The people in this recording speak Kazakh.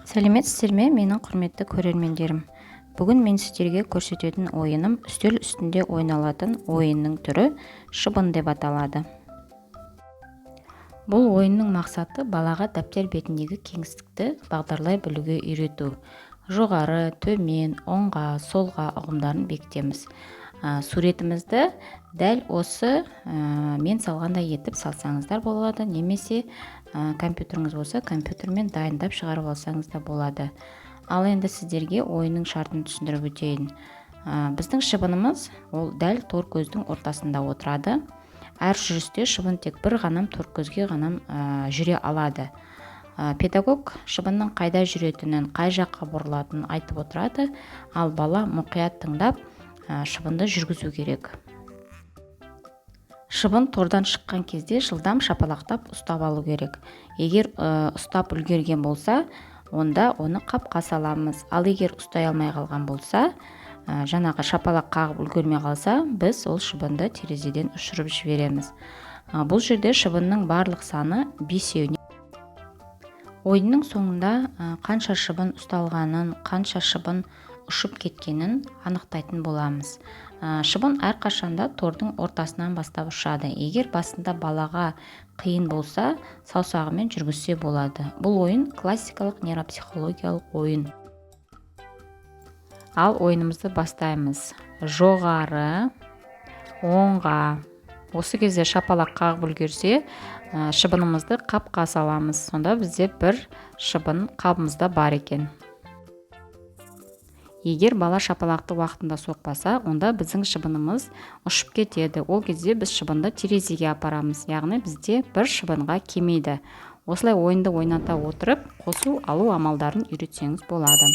Сәлеметсіздер ме, менің құрметті көрермендерім. Бүгін мен сіздерге көрсететін ойыным үстел үстінде ойналатын ойынның түрі шыбын деп аталады. Бұл ойынның мақсаты балаға дәптер бетіндегі кеңістікті бағдарлай білуге үйрету. Жоғары, төмен, оңға, солға ұғымдарын бекітеміз. Суретімізді дәл осы мен салғандай етіп салсаңыздар болады, немесе компьютеріңіз болса, компьютермен дайындап шығарып алсаңыз да болады. Ал енді сіздерге ойынның шартын түсіндіріп өтейін. Біздің шыбынымыз ол дәл тор көздің ортасында отырады. Әр жүрісте шыбын тек бір ғанам тор көзге ғанам жүре алады. Педагог шыбынның қайда жүретінін, қай жаққа бұрылатынын айтып отырады, ал бала мұқият тыңдап шыбынды жүргізу керек. Шыбын тордан шыққан кезде жылдам шапалақтап ұстап алу керек. Егер ұстап үлгерген болса, онда оны қапқа саламыз. Ал егер ұстай алмай қалған болса, жаңағы шапалақ қағып үлгермей қалса, біз ол шыбынды терезеден ұшырып жібереміз. Бұл жерде шыбынның барлық саны 5-еуіне. Ойынның соңында қанша шыбын ұсталғанын, қанша шыбын ұшып кеткенін анықтайтын боламыз. Шыбын әрқашанда тордың ортасынан бастап ұшады. Егер басында балаға қиын болса, саусағымен жүргізсе болады. Бұл ойын классикалық нейропсихологиялық ойын. Ал ойынымызды бастаймыз. Жоғары, оңға. Осы кезде шапалақ қағып үлгерсе, шыбынымызды қапқа саламыз. Сонда бізде бір шыбын қабымызда бар екен. Егер бала шапалақты уақытында соқпаса, онда біздің шыбынымыз ұшып кетеді. Ол кезде біз шыбынды терезеге апарамыз. Яғни бізде бір шыбынға кемейді. Осылай ойынды ойната отырып, қосу алу амалдарын үйретсеңіз болады.